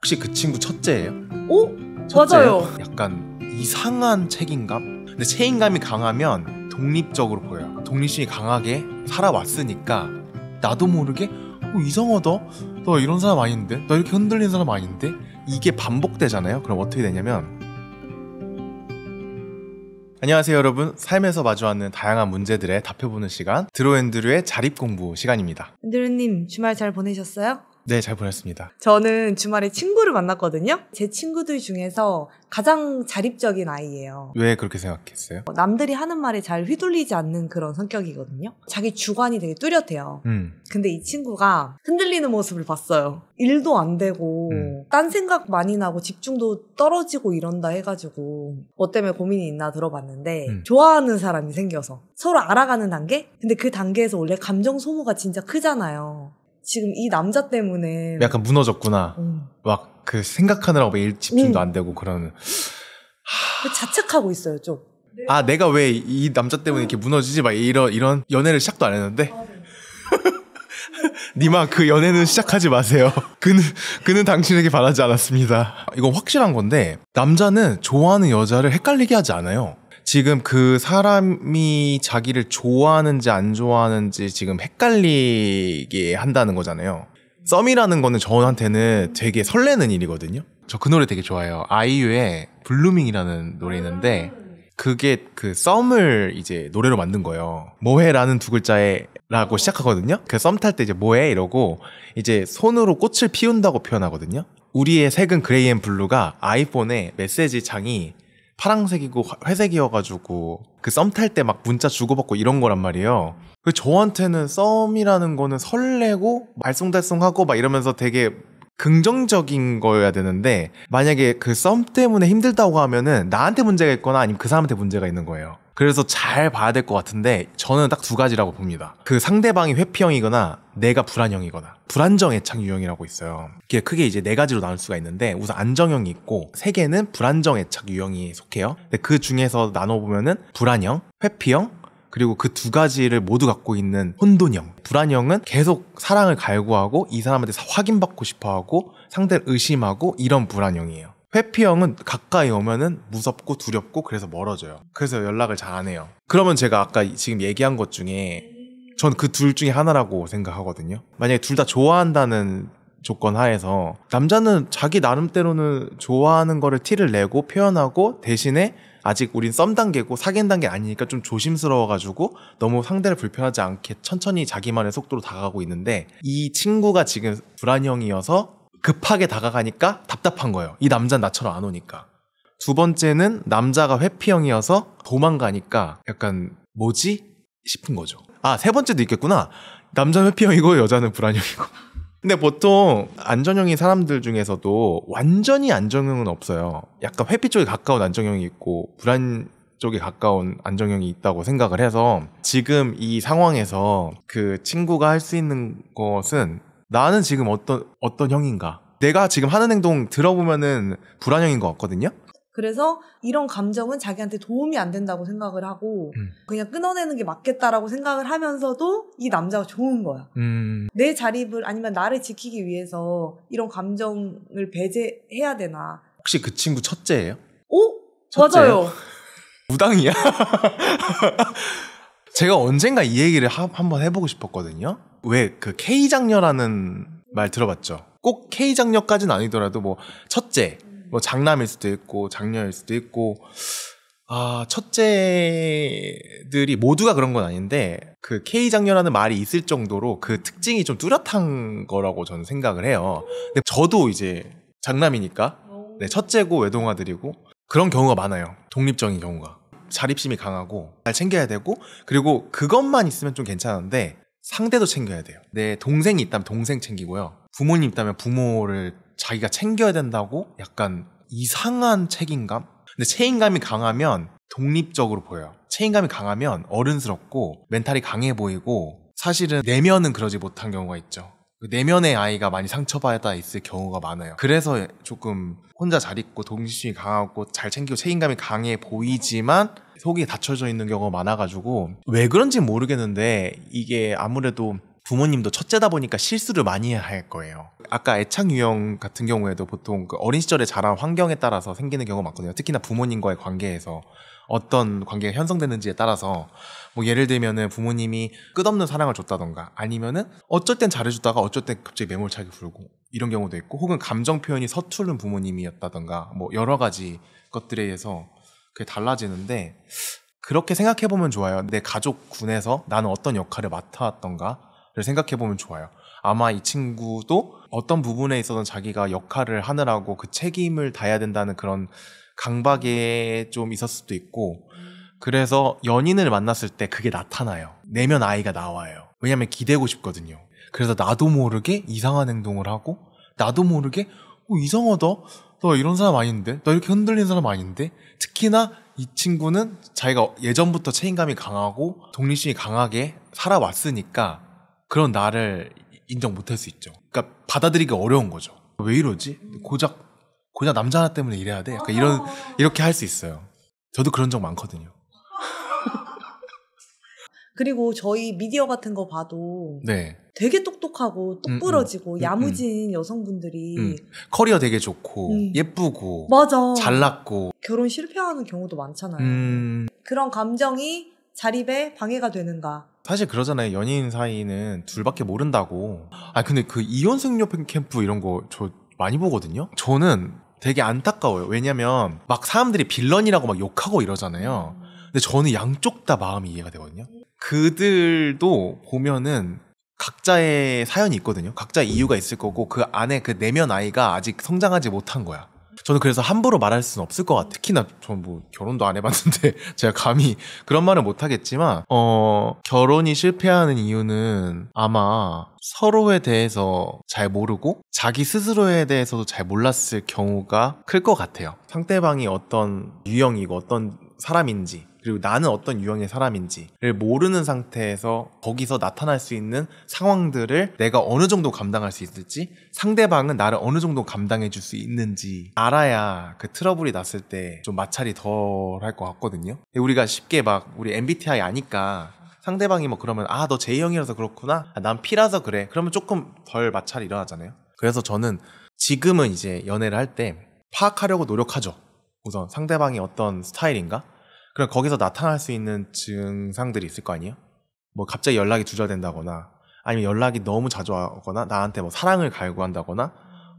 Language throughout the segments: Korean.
혹시 그 친구 첫째예요? 오? 첫째예요? 맞아요. 약간 이상한 책임감? 근데 책임감이 강하면 독립적으로 보여요. 독립심이 강하게 살아왔으니까 나도 모르게 이상하다? 나 이런 사람 아닌데? 나 이렇게 흔들리는 사람 아닌데? 이게 반복되잖아요. 그럼 어떻게 되냐면, 안녕하세요 여러분. 삶에서 마주하는 다양한 문제들에 답해보는 시간, 드로앤드류의 자립공부 시간입니다. 앤드류님 주말 잘 보내셨어요? 네, 잘 보냈습니다. 저는 주말에 친구를 만났거든요. 제 친구들 중에서 가장 자립적인 아이예요. 왜 그렇게 생각했어요? 남들이 하는 말에 잘 휘둘리지 않는 그런 성격이거든요. 자기 주관이 되게 뚜렷해요. 근데 이 친구가 흔들리는 모습을 봤어요. 일도 안 되고 딴 생각 많이 나고 집중도 떨어지고 이런다 해가지고 뭐 때문에 고민이 있나 들어봤는데 좋아하는 사람이 생겨서 서로 알아가는 단계? 근데 그 단계에서 원래 감정 소모가 진짜 크잖아요. 지금 이 남자 때문에 약간 무너졌구나. 막 그 생각하느라고 매일 집중도 안 되고 그런. 자책하고 있어요 좀. 아, 내가 왜 이 남자 때문에 이렇게 무너지지? 막 이런 연애를 시작도 안 했는데. 니마 그 연애는 시작하지 마세요. 그는 당신에게 바라지 않았습니다. 이건 확실한 건데, 남자는 좋아하는 여자를 헷갈리게 하지 않아요. 지금 그 사람이 자기를 좋아하는지 안 좋아하는지 지금 헷갈리게 한다는 거잖아요. 썸이라는 거는 저한테는 되게 설레는 일이거든요. 저 그 노래 되게 좋아해요. 아이유의 블루밍이라는 노래 있는데, 그게 그 썸을 이제 노래로 만든 거예요. 뭐해라는 두 글자에 라고 시작하거든요. 그 썸 탈 때 이제 뭐해 이러고 이제 손으로 꽃을 피운다고 표현하거든요. 우리의 색은 그레이 앤 블루가 아이폰의 메시지 창이 파란색이고 회색이어가지고 그 썸 탈 때 막 문자 주고받고 이런 거란 말이에요. 저한테는 썸이라는 거는 설레고 말썽달썽하고 막 이러면서 되게 긍정적인 거여야 되는데, 만약에 그 썸 때문에 힘들다고 하면은 나한테 문제가 있거나 아니면 그 사람한테 문제가 있는 거예요. 그래서 잘 봐야 될 것 같은데, 저는 딱 두 가지라고 봅니다. 그 상대방이 회피형이거나 내가 불안형이거나. 불안정 애착 유형이라고 있어요. 이게 크게 이제 네 가지로 나눌 수가 있는데, 우선 안정형이 있고 세 개는 불안정 애착 유형이 속해요. 근데 그 중에서 나눠보면은 불안형, 회피형, 그리고 그 두 가지를 모두 갖고 있는 혼돈형. 불안형은 계속 사랑을 갈구하고 이 사람한테 확인받고 싶어하고 상대를 의심하고 이런 불안형이에요. 회피형은 가까이 오면은 무섭고 두렵고 그래서 멀어져요. 그래서 연락을 잘 안 해요. 그러면 제가 아까 지금 얘기한 것 중에 전 그 둘 중에 하나라고 생각하거든요. 만약에 둘 다 좋아한다는 조건 하에서 남자는 자기 나름대로는 좋아하는 거를 티를 내고 표현하고, 대신에 아직 우린 썸 단계고 사귄 단계 아니니까 좀 조심스러워가지고 너무 상대를 불편하지 않게 천천히 자기만의 속도로 다가가고 있는데, 이 친구가 지금 불안형이어서 급하게 다가가니까 답답한 거예요. 이 남자는 나처럼 안 오니까. 두 번째는 남자가 회피형이어서 도망가니까 약간 뭐지? 싶은 거죠. 아, 세 번째도 있겠구나. 남자는 회피형이고 여자는 불안형이고. 근데 보통 안정형인 사람들 중에서도 완전히 안정형은 없어요. 약간 회피 쪽에 가까운 안정형이 있고 불안 쪽에 가까운 안정형이 있다고 생각을 해서, 지금 이 상황에서 그 친구가 할 수 있는 것은, 나는 지금 어떤 형인가? 내가 지금 하는 행동 들어보면은 불안형인 것 같거든요? 그래서 이런 감정은 자기한테 도움이 안 된다고 생각을 하고 그냥 끊어내는 게 맞겠다라고 생각을 하면서도 이 남자가 좋은 거야. 내 자립을, 아니면 나를 지키기 위해서 이런 감정을 배제해야 되나. 혹시 그 친구 첫째예요? 오? 첫째예요? 맞아요. 무당이야? 제가 언젠가 이 얘기를 한번 해보고 싶었거든요. 왜 그 K장녀라는 말 들어봤죠? 꼭 K장녀까지는 아니더라도 뭐 첫째, 뭐 장남일 수도 있고 장녀일 수도 있고, 첫째들이 모두가 그런 건 아닌데 그 K장녀라는 말이 있을 정도로 그 특징이 좀 뚜렷한 거라고 저는 생각을 해요. 근데 저도 이제 장남이니까 네, 첫째고 외동아들이고 그런 경우가 많아요. 독립적인 경우가. 자립심이 강하고 잘 챙겨야 되고, 그리고 그것만 있으면 좀 괜찮은데 상대도 챙겨야 돼요. 내 동생이 있다면 동생 챙기고요. 부모님 있다면 부모를 자기가 챙겨야 된다고 약간 이상한 책임감? 근데 책임감이 강하면 독립적으로 보여요. 책임감이 강하면 어른스럽고 멘탈이 강해 보이고, 사실은 내면은 그러지 못한 경우가 있죠. 내면의 아이가 많이 상처받아 있을 경우가 많아요. 그래서 조금 혼자 잘 있고 독립심이 강하고 잘 챙기고 책임감이 강해 보이지만 속이 닫혀져 있는 경우가 많아가지고, 왜 그런지 모르겠는데 이게 아무래도 부모님도 첫째다 보니까 실수를 많이 할 거예요. 아까 애착 유형 같은 경우에도 보통 그 어린 시절에 자란 환경에 따라서 생기는 경우가 많거든요. 특히나 부모님과의 관계에서 어떤 관계가 형성되는지에 따라서 뭐 예를 들면은 부모님이 끝없는 사랑을 줬다던가 아니면은 어쩔 땐 잘해주다가 어쩔 땐 갑자기 매몰차게 굴고 이런 경우도 있고 혹은 감정 표현이 서투른 부모님이었다던가 뭐 여러 가지 것들에 의해서 그게 달라지는데 그렇게 생각해보면 좋아요. 내 가족 군에서 나는 어떤 역할을 맡아왔던가를 생각해보면 좋아요. 아마 이 친구도 어떤 부분에 있어서는 자기가 역할을 하느라고 그 책임을 다해야 된다는 그런 강박에 좀 있었을 수도 있고 그래서 연인을 만났을 때 그게 나타나요. 내면 아이가 나와요. 왜냐면 기대고 싶거든요. 그래서 나도 모르게 이상한 행동을 하고 나도 모르게 이상하다. 너 이런 사람 아닌데? 너 이렇게 흔들리는 사람 아닌데? 특히나 이 친구는 자기가 예전부터 책임감이 강하고 독립심이 강하게 살아왔으니까 그런 나를 인정 못할 수 있죠. 그러니까 받아들이기 어려운 거죠. 왜 이러지? 고작 남자 하나 때문에 이래야 돼? 약간 이렇게 할 수 있어요. 저도 그런 적 많거든요. 그리고 저희 미디어 같은 거 봐도 네. 되게 똑똑하고 똑부러지고 야무진 여성분들이 커리어 되게 좋고 예쁘고 맞아. 잘났고 결혼 실패하는 경우도 많잖아요. 그런 감정이 자립에 방해가 되는가? 사실 그러잖아요. 연인 사이는 둘밖에 모른다고. 근데 그 이혼 승려 캠프 이런 거 저 많이 보거든요. 저는 되게 안타까워요. 왜냐면 막 사람들이 빌런이라고 막 욕하고 이러잖아요. 근데 저는 양쪽 다 마음이 이해가 되거든요. 그들도 보면은 각자의 사연이 있거든요. 각자의 이유가 있을 거고 그 안에 그 내면 아이가 아직 성장하지 못한 거야. 저는 그래서 함부로 말할 수는 없을 것 같아요. 특히나 전 뭐 결혼도 안 해봤는데 제가 감히 그런 말은 못하겠지만 결혼이 실패하는 이유는 아마 서로에 대해서 잘 모르고 자기 스스로에 대해서도 잘 몰랐을 경우가 클 것 같아요. 상대방이 어떤 유형이고 어떤 사람인지 그리고 나는 어떤 유형의 사람인지를 모르는 상태에서 거기서 나타날 수 있는 상황들을 내가 어느 정도 감당할 수 있을지 상대방은 나를 어느 정도 감당해 줄 수 있는지 알아야 그 트러블이 났을 때 좀 마찰이 덜 할 것 같거든요. 우리가 쉽게 막 우리 MBTI 아니까 상대방이 뭐 그러면 너 J형이라서 그렇구나 난 P라서 그래 그러면 조금 덜 마찰이 일어나잖아요. 그래서 저는 지금은 이제 연애를 할 때 파악하려고 노력하죠. 우선 상대방이 어떤 스타일인가? 그럼 거기서 나타날 수 있는 증상들이 있을 거 아니에요? 뭐 갑자기 연락이 두절된다거나 아니면 연락이 너무 자주 오거나 나한테 뭐 사랑을 갈구한다거나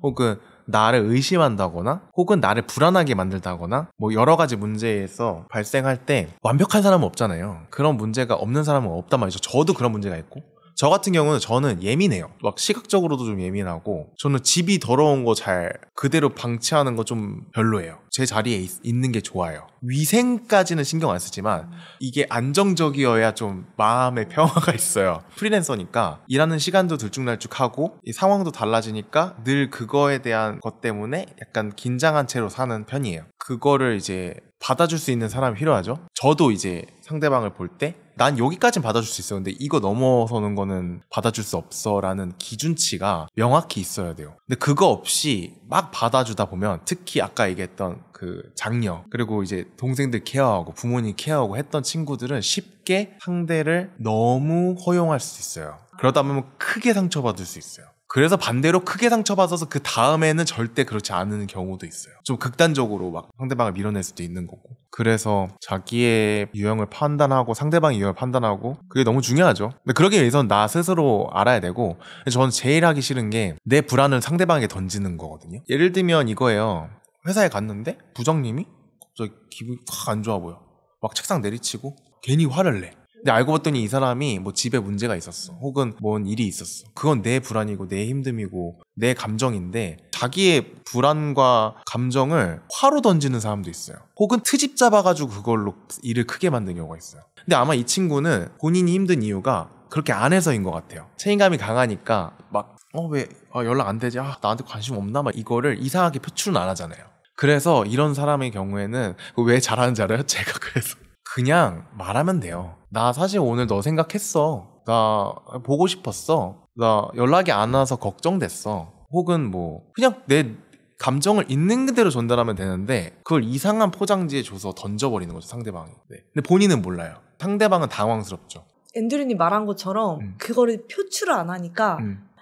혹은 나를 의심한다거나 혹은 나를 불안하게 만들다거나 뭐 여러 가지 문제에서 발생할 때 완벽한 사람은 없잖아요. 그런 문제가 없는 사람은 없단 말이죠. 저도 그런 문제가 있고 저 같은 경우는 저는 예민해요. 막 시각적으로도 좀 예민하고 저는 집이 더러운 거 잘 그대로 방치하는 거 좀 별로예요. 제 자리에 있는 게 좋아요. 위생까지는 신경 안 쓰지만 이게 안정적이어야 좀 마음의 평화가 있어요. 프리랜서니까 일하는 시간도 들쭉날쭉하고 이 상황도 달라지니까 늘 그거에 대한 것 때문에 약간 긴장한 채로 사는 편이에요. 그거를 이제 받아줄 수 있는 사람이 필요하죠. 저도 이제 상대방을 볼 때 난 여기까진 받아줄 수 있어. 근데 이거 넘어서는 거는 받아줄 수 없어 라는 기준치가 명확히 있어야 돼요. 근데 그거 없이 막 받아주다 보면 특히 아까 얘기했던 그 장녀 그리고 이제 동생들 케어하고 부모님 케어하고 했던 친구들은 쉽게 상대를 너무 허용할 수 있어요. 그러다 보면 크게 상처받을 수 있어요. 그래서 반대로 크게 상처받아서 그 다음에는 절대 그렇지 않은 경우도 있어요. 좀 극단적으로 막 상대방을 밀어낼 수도 있는 거고. 그래서 자기의 유형을 판단하고 상대방의 유형을 판단하고 그게 너무 중요하죠. 근데 그러기 위해서는 나 스스로 알아야 되고 저는 제일 하기 싫은 게 내 불안을 상대방에게 던지는 거거든요. 예를 들면 이거예요. 회사에 갔는데 부장님이 갑자기 기분이 확 안 좋아 보여. 막 책상 내리치고 괜히 화를 내. 근데 알고 봤더니 이 사람이 뭐 집에 문제가 있었어. 혹은 뭔 일이 있었어. 그건 내 불안이고 내 힘듦이고 내 감정인데 자기의 불안과 감정을 화로 던지는 사람도 있어요. 혹은 트집 잡아가지고 그걸로 일을 크게 만드는 경우가 있어요. 근데 아마 이 친구는 본인이 힘든 이유가 그렇게 안 해서인 것 같아요. 책임감이 강하니까 막 왜 연락 안 되지? 나한테 관심 없나? 막 이거를 이상하게 표출은 안 하잖아요. 그래서 이런 사람의 경우에는 왜 잘하는지 알아요? 제가 그래서 그냥 말하면 돼요. 나 사실 오늘 너 생각했어. 나 보고 싶었어. 나 연락이 안 와서 걱정됐어. 혹은 뭐 그냥 내 감정을 있는 그대로 전달하면 되는데 그걸 이상한 포장지에 줘서 던져버리는 거죠, 상대방이. 네. 근데 본인은 몰라요. 상대방은 당황스럽죠. 앤드류님 말한 것처럼 그거를 표출을 안 하니까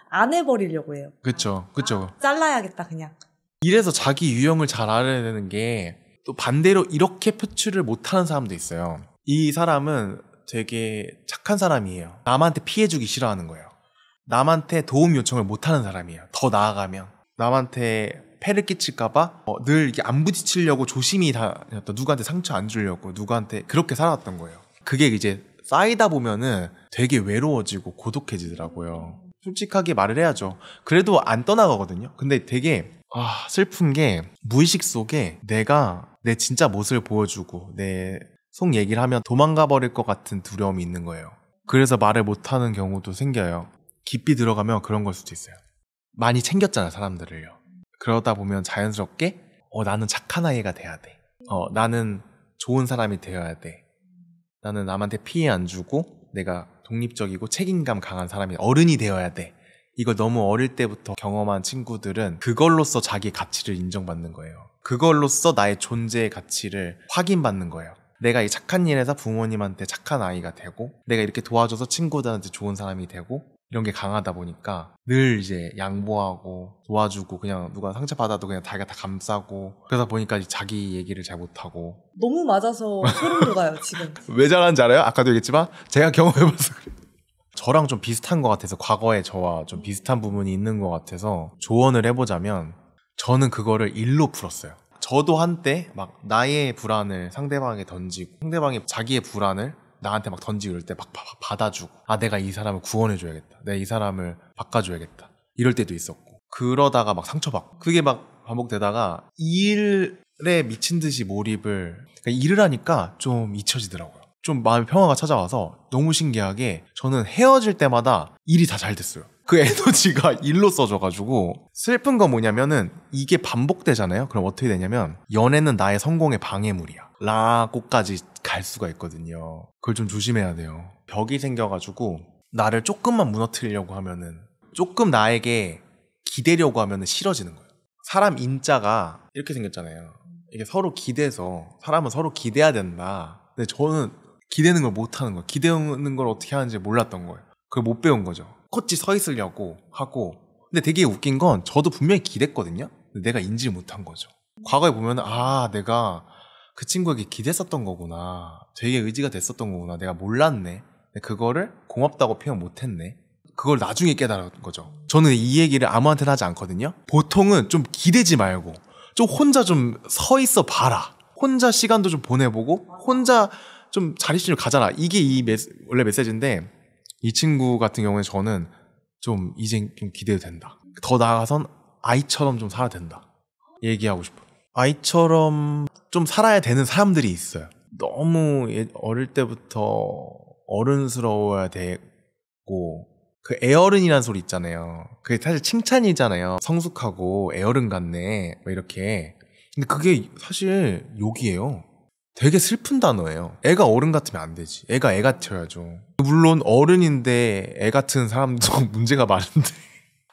안 해버리려고 해요. 그쵸. 잘라야겠다 그냥. 이래서 자기 유형을 잘 알아야 되는 게 또 반대로 이렇게 표출을 못하는 사람도 있어요. 이 사람은 되게 착한 사람이에요. 남한테 피해주기 싫어하는 거예요. 남한테 도움 요청을 못하는 사람이에요. 더 나아가면 남한테 폐를 끼칠까봐 늘 이렇게 안 부딪히려고 조심히 다녔던, 누구한테 상처 안 주려고 누구한테 그렇게 살아왔던 거예요. 그게 이제 쌓이다 보면은 되게 외로워지고 고독해지더라고요. 솔직하게 말을 해야죠. 그래도 안 떠나가거든요. 근데 되게 슬픈 게 무의식 속에 내가 내 진짜 모습을 보여주고 내 속 얘기를 하면 도망가 버릴 것 같은 두려움이 있는 거예요. 그래서 말을 못하는 경우도 생겨요. 깊이 들어가면 그런 걸 수도 있어요. 많이 챙겼잖아 사람들을요. 그러다 보면 자연스럽게 나는 착한 아이가 돼야 돼. 나는 좋은 사람이 되어야 돼. 나는 남한테 피해 안 주고 내가 독립적이고 책임감 강한 사람이 어른이 되어야 돼. 이거 너무 어릴 때부터 경험한 친구들은 그걸로써 자기 가치를 인정받는 거예요. 그걸로써 나의 존재의 가치를 확인받는 거예요. 내가 이 착한 일에서 부모님한테 착한 아이가 되고 내가 이렇게 도와줘서 친구들한테 좋은 사람이 되고 이런 게 강하다 보니까 늘 이제 양보하고 도와주고 그냥 누가 상처받아도 그냥 자기가 다 감싸고 그러다 보니까 자기 얘기를 잘 못하고. 너무 맞아서 소름 돋아요 지금. 왜 잘하는지 알아요? 아까도 얘기했지만 제가 경험해봐서 그래요. 저랑 좀 비슷한 것 같아서, 과거에 저와 좀 비슷한 부분이 있는 것 같아서 조언을 해보자면 저는 그거를 일로 풀었어요. 저도 한때 막 나의 불안을 상대방에게 던지고 상대방이 자기의 불안을 나한테 막 던지고 이럴 때 막 받아주고 내가 이 사람을 구원해줘야겠다, 내가 이 사람을 바꿔줘야겠다 이럴 때도 있었고, 그러다가 막 상처받고 그게 막 반복되다가 일에 미친 듯이 몰입을, 그러니까 일을 하니까 좀 잊혀지더라고요. 좀 마음의 평화가 찾아와서 너무 신기하게 저는 헤어질 때마다 일이 다 잘 됐어요. 그 에너지가 일로 써져가지고. 슬픈 건 뭐냐면은 이게 반복되잖아요. 그럼 어떻게 되냐면 연애는 나의 성공의 방해물이야 라고까지 갈 수가 있거든요. 그걸 좀 조심해야 돼요. 벽이 생겨가지고 나를 조금만 무너뜨리려고 하면은, 조금 나에게 기대려고 하면은 싫어지는 거예요. 사람 인자가 이렇게 생겼잖아요. 이게 서로 기대서, 사람은 서로 기대야 된다. 근데 저는 기대는 걸 못하는 거예요. 기대는 걸 어떻게 하는지 몰랐던 거예요. 그걸 못 배운 거죠. 컷지 서 있으려고 하고. 근데 되게 웃긴 건 저도 분명히 기댔거든요. 근데 내가 인지를 못한 거죠. 과거에 보면은 내가 그 친구에게 기댔었던 거구나, 되게 의지가 됐었던 거구나, 내가 몰랐네, 그거를 고맙다고 표현 못했네, 그걸 나중에 깨달은 거죠. 저는 이 얘기를 아무한테나 하지 않거든요. 보통은 좀 기대지 말고 좀 혼자 좀 서 있어 봐라, 혼자 시간도 좀 보내보고 혼자 좀 자립심을 가져라, 이게 원래 메시지인데, 이 친구 같은 경우에 저는 좀 이제 좀 기대도 된다, 더 나아가선 아이처럼 좀 살아야 된다 얘기하고 싶어요. 아이처럼 좀 살아야 되는 사람들이 있어요. 너무 어릴 때부터 어른스러워야 되고, 그 애어른이라는 소리 있잖아요. 그게 사실 칭찬이잖아요. 성숙하고 애어른 같네 뭐 이렇게. 근데 그게 사실 욕이에요. 되게 슬픈 단어예요. 애가 어른 같으면 안 되지. 애가 애 같아야죠. 물론 어른인데 애 같은 사람도 문제가 많은데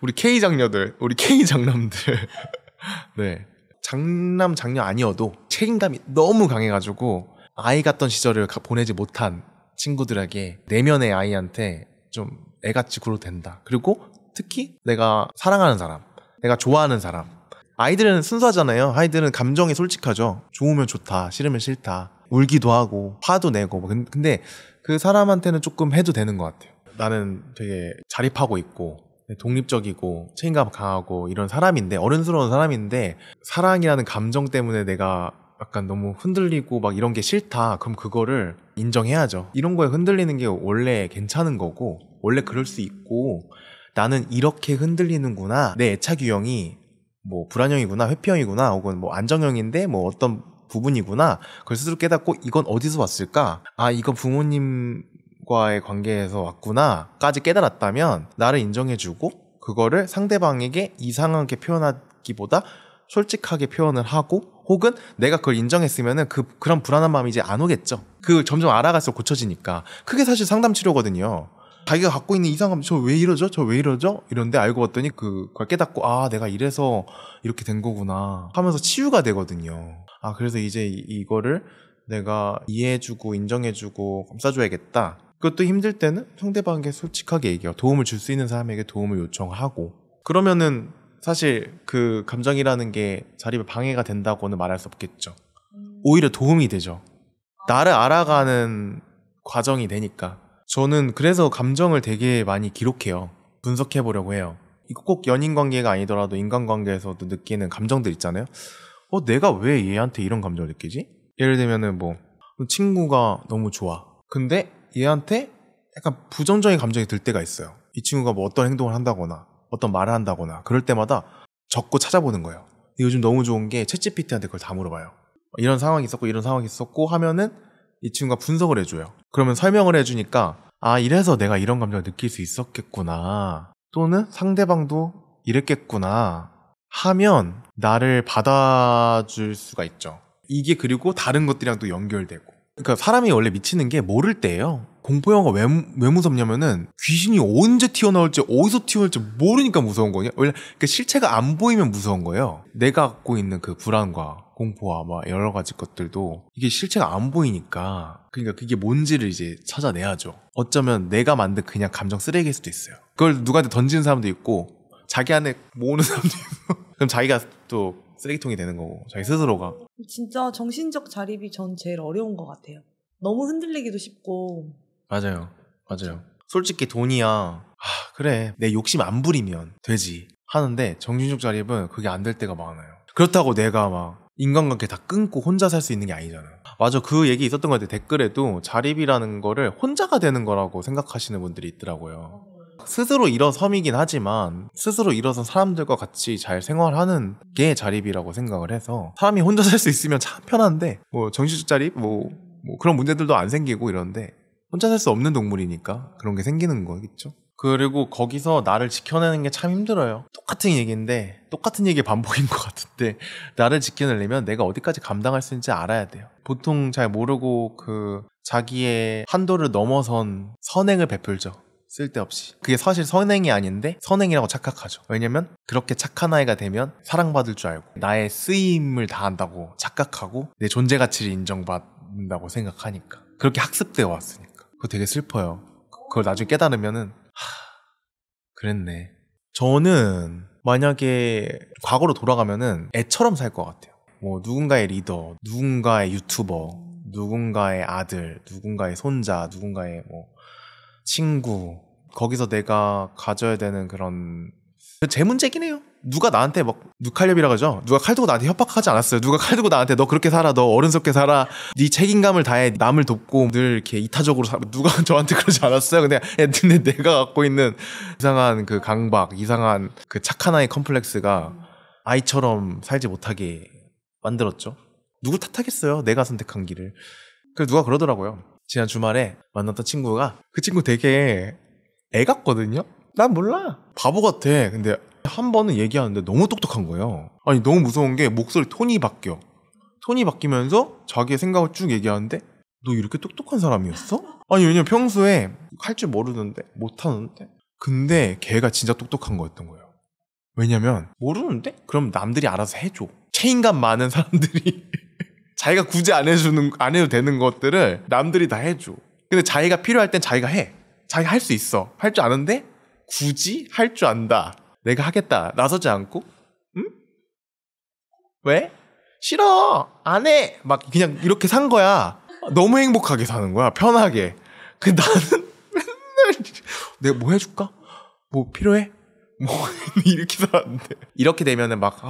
우리 K 장녀들, 우리 K 장남들 네, 장남 장녀 아니어도 책임감이 너무 강해가지고 아이 같던 시절을 보내지 못한 친구들에게 내면의 아이한테 좀 애같이 굴어도 된다. 그리고 특히 내가 사랑하는 사람, 내가 좋아하는 사람, 아이들은 순수하잖아요. 아이들은 감정이 솔직하죠. 좋으면 좋다, 싫으면 싫다, 울기도 하고 화도 내고. 근데 그 사람한테는 조금 해도 되는 것 같아요. 나는 되게 자립하고 있고 독립적이고 책임감 강하고 이런 사람인데, 어른스러운 사람인데 사랑이라는 감정 때문에 내가 약간 너무 흔들리고 막 이런 게 싫다. 그럼 그거를 인정해야죠. 이런 거에 흔들리는 게 원래 괜찮은 거고, 원래 그럴 수 있고, 나는 이렇게 흔들리는구나, 내 애착 유형이 뭐 불안형이구나, 회피형이구나, 혹은 뭐 안정형인데 뭐 어떤 부분이구나, 그걸 스스로 깨닫고 이건 어디서 왔을까, 이건 부모님과의 관계에서 왔구나 까지 깨달았다면 나를 인정해주고, 그거를 상대방에게 이상하게 표현하기보다 솔직하게 표현을 하고, 혹은 내가 그걸 인정했으면은 그런 불안한 마음이 이제 안 오겠죠. 그 점점 알아갈수록 고쳐지니까. 그게 사실 상담 치료거든요. 자기가 갖고 있는 이상감, 저 왜 이러죠? 저 왜 이러죠? 이런데 알고 봤더니 그걸 깨닫고 내가 이래서 이렇게 된 거구나 하면서 치유가 되거든요. 그래서 이제 이거를 내가 이해해주고 인정해주고 감싸줘야겠다. 그것도 힘들 때는 상대방에게 솔직하게 얘기하고 도움을 줄 수 있는 사람에게 도움을 요청하고 그러면은 사실 그 감정이라는 게 자립에 방해가 된다고는 말할 수 없겠죠. 오히려 도움이 되죠. 나를 알아가는 과정이 되니까. 저는 그래서 감정을 되게 많이 기록해요. 분석해 보려고 해요. 이거 꼭 연인 관계가 아니더라도 인간관계에서도 느끼는 감정들 있잖아요. 내가 왜 얘한테 이런 감정을 느끼지? 예를 들면은 뭐 친구가 너무 좋아. 근데 얘한테 약간 부정적인 감정이 들 때가 있어요. 이 친구가 뭐 어떤 행동을 한다거나 어떤 말을 한다거나 그럴 때마다 적고 찾아보는 거예요. 요즘 너무 좋은 게 챗GPT한테 그걸 다 물어봐요. 이런 상황이 있었고 이런 상황이 있었고 하면은 이 친구가 분석을 해줘요. 그러면 설명을 해주니까 이래서 내가 이런 감정을 느낄 수 있었겠구나, 또는 상대방도 이랬겠구나 하면 나를 받아줄 수가 있죠. 이게 그리고 다른 것들이랑 또 연결되고. 그러니까 사람이 원래 미치는 게 모를 때예요. 공포영화가 왜 무섭냐면은 귀신이 언제 튀어나올지 어디서 튀어나올지 모르니까 무서운 거냐. 원래 그 실체가 안 보이면 무서운 거예요. 내가 갖고 있는 그 불안과 공포와 막 여러 가지 것들도 이게 실체가 안 보이니까, 그러니까 그게 뭔지를 이제 찾아내야죠. 어쩌면 내가 만든 그냥 감정 쓰레기일 수도 있어요. 그걸 누구한테 던지는 사람도 있고 자기 안에 모으는 사람도 있고 그럼 자기가 또 쓰레기통이 되는 거고, 자기 스스로가. 진짜 정신적 자립이 전 제일 어려운 것 같아요. 너무 흔들리기도 쉽고. 맞아요. 솔직히 돈이야 그래 내 욕심 안 부리면 되지 하는데, 정신적 자립은 그게 안 될 때가 많아요. 그렇다고 내가 막 인간관계 다 끊고 혼자 살 수 있는 게 아니잖아요. 맞아, 그 얘기 있었던 것 같아요. 댓글에도 자립이라는 거를 혼자가 되는 거라고 생각하시는 분들이 있더라고요. 스스로 일어섬이긴 하지만 스스로 일어선 사람들과 같이 잘 생활하는 게 자립이라고 생각을 해서, 사람이 혼자 살 수 있으면 참 편한데 뭐 정신적 자립 뭐 그런 문제들도 안 생기고 이런데, 혼자 살 수 없는 동물이니까 그런 게 생기는 거겠죠. 그리고 거기서 나를 지켜내는 게 참 힘들어요. 똑같은 얘기인데 똑같은 얘기의 반복인 것 같은데, 나를 지켜내려면 내가 어디까지 감당할 수 있는지 알아야 돼요. 보통 잘 모르고 그 자기의 한도를 넘어선 선행을 베풀죠. 쓸데없이. 그게 사실 선행이 아닌데 선행이라고 착각하죠. 왜냐면 그렇게 착한 아이가 되면 사랑받을 줄 알고 나의 쓰임을 다한다고 착각하고 내 존재 가치를 인정받는다고 생각하니까, 그렇게 학습되어 왔으니까. 그거 되게 슬퍼요. 그걸 나중에 깨달으면은 그랬네. 저는 만약에 과거로 돌아가면은 애처럼 살 것 같아요. 뭐 누군가의 리더, 누군가의 유튜버, 누군가의 아들, 누군가의 손자, 누군가의 뭐 친구, 거기서 내가 가져야 되는 그런, 제 문제긴 해요. 누가 나한테 막 칼렵이라고 하죠. 누가 칼 들고 나한테 협박하지 않았어요. 누가 칼 들고 나한테 너 그렇게 살아, 너 어른스럽게 살아, 네 책임감을 다해, 남을 돕고 늘 이렇게 이타적으로 누가 저한테 그러지 않았어요. 근데 내가 갖고 있는 이상한 그 강박, 이상한 그 착한 아이 컴플렉스가 아이처럼 살지 못하게 만들었죠. 누굴 탓하겠어요, 내가 선택한 길을. 그래서 누가 그러더라고요. 지난 주말에 만났던 친구가, 그 친구 되게 애 같거든요? 난 몰라, 바보 같아. 근데 한 번은 얘기하는데 너무 똑똑한 거예요. 아니 너무 무서운 게 목소리 톤이 바뀌어. 톤이 바뀌면서 자기의 생각을 쭉 얘기하는데, 너 이렇게 똑똑한 사람이었어? 아니 왜냐면 평소에 할 줄 모르는데, 못하는데, 근데 걔가 진짜 똑똑한 거였던 거예요. 왜냐면 모르는데? 그럼 남들이 알아서 해줘. 책임감 많은 사람들이 자기가 굳이 안 해도 되는 것들을 남들이 다 해줘. 근데 자기가 필요할 땐 자기가 해. 자기가 할 수 있어. 할 줄 아는데 굳이 할 줄 안다, 내가 하겠다 나서지 않고, 응? 왜? 싫어, 안 해, 막 그냥 이렇게 산 거야. 너무 행복하게 사는 거야, 편하게. 나는 맨날 내가 뭐 해줄까? 뭐 필요해? 뭐 이렇게 살았는데, 이렇게 되면은 막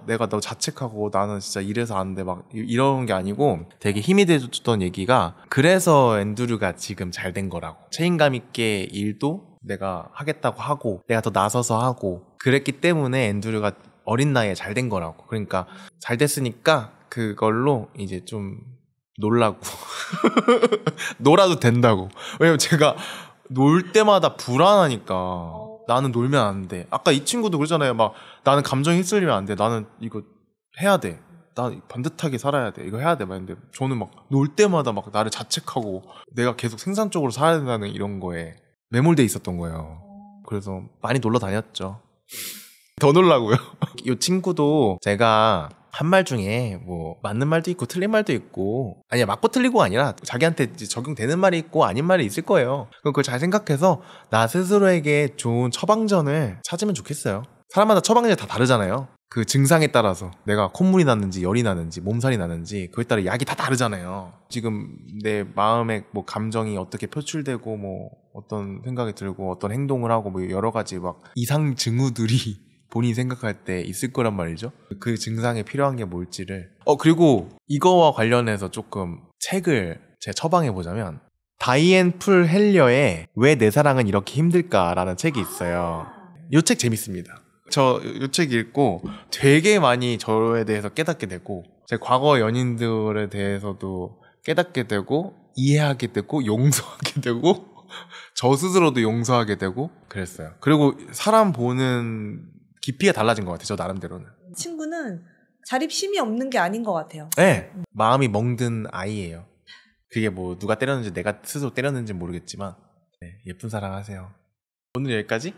내가 너 자책하고 나는 진짜 이래서 안 돼 막 이런 게 아니고, 되게 힘이 돼줬던 얘기가, 그래서 앤드류가 지금 잘 된 거라고. 책임감 있게 일도 내가 하겠다고 하고 내가 더 나서서 하고 그랬기 때문에 앤드류가 어린 나이에 잘 된 거라고. 그러니까 잘 됐으니까 그걸로 이제 좀 놀라고 놀아도 된다고. 왜냐면 제가 놀 때마다 불안하니까. 나는 놀면 안 돼. 아까 이 친구도 그러잖아요. 막 나는 감정이 휩쓸리면 안 돼. 나는 이거 해야 돼. 나 반듯하게 살아야 돼. 이거 해야 돼. 막 근데 저는 막 놀 때마다 막 나를 자책하고 내가 계속 생산적으로 살아야 된다는 이런 거에 매몰돼 있었던 거예요. 그래서 많이 놀러 다녔죠. 더 놀라고요. 이 친구도 제가 한 말 중에 뭐 맞는 말도 있고 틀린 말도 있고, 아니야 맞고 틀리고가 아니라 자기한테 이제 적용되는 말이 있고 아닌 말이 있을 거예요. 그럼 그걸 잘 생각해서 나 스스로에게 좋은 처방전을 찾으면 좋겠어요. 사람마다 처방전이 다 다르잖아요. 그 증상에 따라서 내가 콧물이 나는지 열이 나는지 몸살이 나는지 그에 따라 약이 다 다르잖아요. 지금 내 마음에 뭐 감정이 어떻게 표출되고 뭐 어떤 생각이 들고 어떤 행동을 하고 뭐 여러 가지 막 이상 징후들이 본인이 생각할 때 있을 거란 말이죠. 그 증상에 필요한 게 뭘지를. 그리고 이거와 관련해서 조금 책을 제가 처방해 보자면 다이앤 풀 헬리어의 왜 내 사랑은 이렇게 힘들까라는 책이 있어요. 이 책 재밌습니다. 저 이 책 읽고 되게 많이 저에 대해서 깨닫게 되고, 제 과거 연인들에 대해서도 깨닫게 되고 이해하게 되고 용서하게 되고 저 스스로도 용서하게 되고 그랬어요. 그리고 사람 보는 깊이가 달라진 것 같아요. 저 나름대로는. 친구는 자립심이 없는 게 아닌 것 같아요. 네. 마음이 멍든 아이예요. 그게 뭐 누가 때렸는지 내가 스스로 때렸는지 모르겠지만, 네, 예쁜 사랑 하세요. 오늘 여기까지?